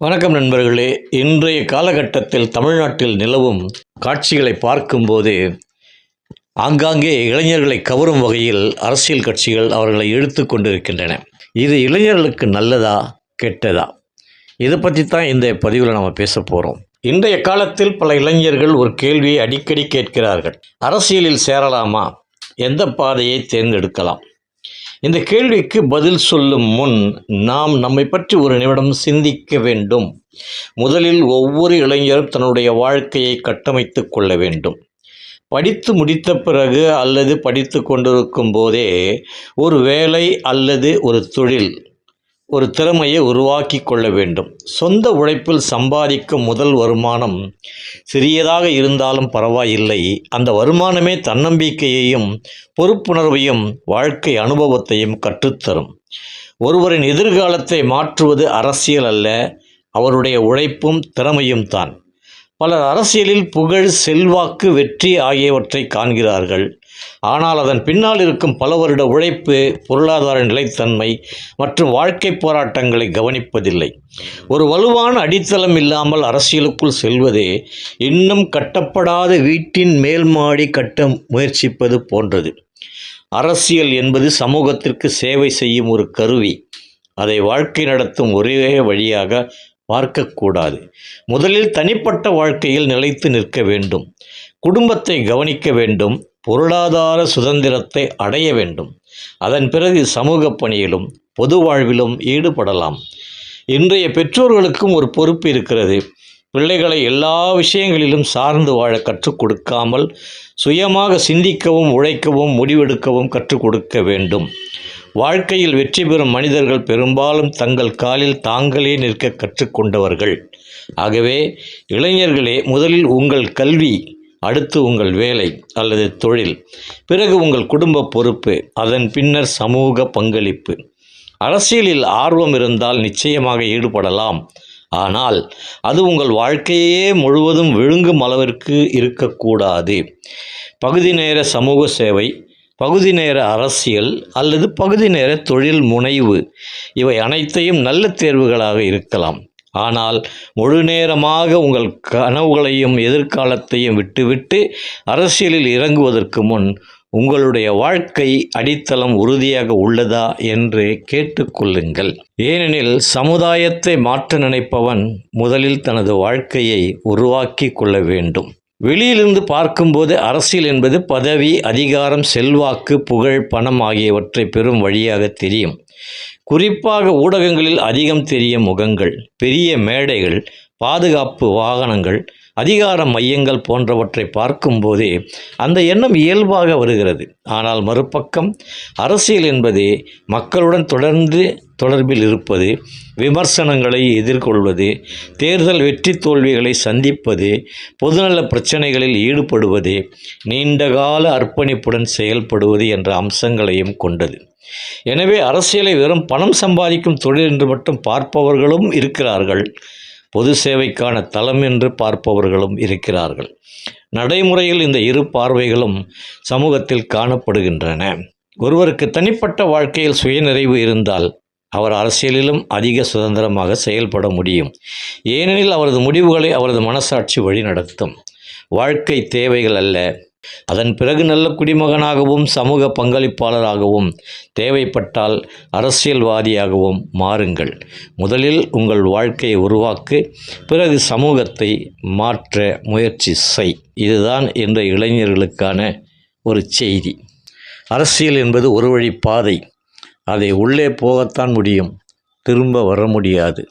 வணக்கம் நண்பர்களே. இன்றைய காலகட்டத்தில் தமிழ்நாட்டில் நிலவும் காட்சிகளை பார்க்கும்போது ஆங்காங்கே இளைஞர்களை கவரும் வகையில் அரசியல் கட்சிகள் அவர்களை இழுத்து கொண்டிருக்கின்றன. இது இளைஞர்களுக்கு நல்லதா கெட்டதா? இதை பற்றி தான் இந்த பதிவில் நாம் பேச போகிறோம். இன்றைய காலத்தில் பல இளைஞர்கள் ஒரு கேள்வியை அடிக்கடி கேட்கிறார்கள். அரசியலில் சேரலாமா? எந்த பாதையை தேர்ந்தெடுக்கலாம்? இந்த கேள்விக்கு பதில் சொல்லும் முன் நாம் நம்மை பற்றி ஒரு நிமிடம் சிந்திக்க வேண்டும். முதலில் ஒவ்வொரு இளைஞரும் தன்னுடைய வாழ்க்கையை கட்டமைத்து கொள்ள வேண்டும். படித்து முடித்த பிறகு அல்லது படித்து கொண்டிருக்கும் போதே ஒரு வேலை அல்லது ஒரு தொழில், ஒரு திறமையை உருவாக்கி கொள்ள வேண்டும். சொந்த உழைப்பில் சம்பாதிக்கும் முதல் வருமானம் சிறியதாக இருந்தாலும் பரவாயில்லை. அந்த வருமானமே தன்னம்பிக்கையையும் பொறுப்புணர்வையும் வாழ்க்கை அனுபவத்தையும் கற்றுத்தரும். ஒருவரின் எதிர்காலத்தை மாற்றுவது அரசியல் அல்ல, அவருடைய உழைப்பும் திறமையும் தான். பலர் அரசியலில் புகழ், செல்வாக்கு, வெற்றி ஆகியவற்றை காண்கிறார்கள். ஆனால் அதன் பின்னால் இருக்கும் பல வருட உழைப்பு, பொருளாதார நிலைத்தன்மை மற்றும் வாழ்க்கை போராட்டங்களை கவனிப்பதில்லை. ஒரு வலுவான அடித்தளம் இல்லாமல் அரசியலுக்குள் செல்வதே இன்னும் கட்டப்படாத வீட்டின் மேல் மாடி கட்ட முயற்சிப்பது போன்றது. அரசியல் என்பது சமூகத்திற்கு சேவை செய்யும் ஒரு கருவி. அதை வாழ்க்கை நடத்தும் ஒரே வழியாக பார்க்கக்கூடாது. முதலில் தனிப்பட்ட வாழ்க்கையில் நிலைத்து நிற்க வேண்டும். குடும்பத்தை கவனிக்க வேண்டும். பொருளாதார சுதந்திரத்தை அடைய வேண்டும். அதன் பிறகு சமூக பணியிலும் பொது வாழ்விலும் ஈடுபடலாம். இன்றைய பெற்றோர்களுக்கும் ஒரு பொறுப்பு இருக்கிறது. பிள்ளைகளை எல்லா விஷயங்களிலும் சார்ந்து வாழ கற்றுக் கொடுக்காமல் சுயமாக சிந்திக்கவும், உழைக்கவும், முடிவெடுக்கவும் கற்றுக் கொடுக்க வேண்டும். வாழ்க்கையில் வெற்றி பெறும் மனிதர்கள் பெரும்பாலும் தங்கள் காலில் தாங்களே நிற்க கற்றுக்கொண்டவர்கள். ஆகவே இளைஞர்களே, முதலில் உங்கள் கல்வி, அடுத்து உங்கள் வேலை அல்லது தொழில், பிறகு உங்கள் குடும்ப பொறுப்பு, அதன் பின்னர் சமூக பங்களிப்பு. அரசியலில் ஆர்வம் இருந்தால் நிச்சயமாக ஈடுபடலாம். ஆனால் அது உங்கள் வாழ்க்கையே முழுவதும் விழுங்கும் அளவிற்கு இருக்கக்கூடாது. பகுதி நேர சமூக சேவை, பகுதி நேர அரசியல் அல்லது பகுதி நேர தொழில் முனைவு, இவை அனைத்தையும் நல்ல தேர்வுகளாக இருக்கலாம். ஆனால் முழு நேரமாக உங்கள் கனவுகளையும் எதிர்காலத்தையும் விட்டுவிட்டு அரசியலில் இறங்குவதற்கு முன் உங்களுடைய வாழ்க்கை அடித்தளம் உறுதியாக உள்ளதா என்று கேட்டுக்கொள்ளுங்கள். ஏனெனில் சமுதாயத்தை மாற்ற நினைப்பவன் முதலில் தனது வாழ்க்கையை உருவாக்கி கொள்ள வேண்டும். வெளியிலிருந்து பார்க்கும்போது அரசியல் என்பது பதவி, அதிகாரம், செல்வாக்கு, புகழ், பணம் ஆகியவற்றை பெறும் வழியாக தெரியும். குறிப்பாக ஊடகங்களில் அதிகம் தெரியும் முகங்கள், பெரிய மேடைகள், பாதுகாப்பு வாகனங்கள், அதிகார மையங்கள் போன்றவற்றை பார்க்கும்போதே அந்த எண்ணம் இயல்பாக வருகிறது. ஆனால் மறுபக்கம் அரசியல் என்பது மக்களுடன் தொடர்பில் இருப்பது, விமர்சனங்களை எதிர்கொள்வது, தேர்தல் வெற்றி தோல்விகளை சந்திப்பது, பொதுநல பிரச்சனைகளில் ஈடுபடுவது, நீண்டகால அர்ப்பணிப்புடன் செயல்படுவது என்ற அம்சங்களையும் கொண்டது. எனவே அரசியலை வெறும் பணம் சம்பாதிக்கும் தொழில் என்று மட்டும் பார்ப்பவர்களும் இருக்கிறார்கள். பொது சேவைக்கான தளம் என்று பார்ப்பவர்களும் இருக்கிறார்கள். நடைமுறையில் இந்த இரு பார்வைகளும் சமூகத்தில் காணப்படுகின்றன. ஒருவருக்கு தனிப்பட்ட வாழ்க்கையில் சுயநிறைவு இருந்தால் அவர் அரசியலிலும் அதிக சுதந்திரமாக செயல்பட முடியும். ஏனெனில் அவரது முடிவுகளை அவரது மனசாட்சி வழி நடத்தும். வாழ்க்கை தேவைகள் அல்ல. அதன் பிறகு நல்ல குடிமகனாகவும் சமூக பங்களிப்பாளராகவும் தேவைப்பட்டால் அரசியல்வாதியாகவும் மாறுங்கள். முதலில் உங்கள் வாழ்க்கையை உருவாக்கு, பிறகு சமூகத்தை மாற்ற முயற்சி செய். இதுதான் இன்றைய இளைஞர்களுக்கான ஒரு செய்தி. அரசியல் என்பது ஒரு வழி பாதை. அதை உள்ளே போகத்தான் முடியும், திரும்ப வர முடியாது.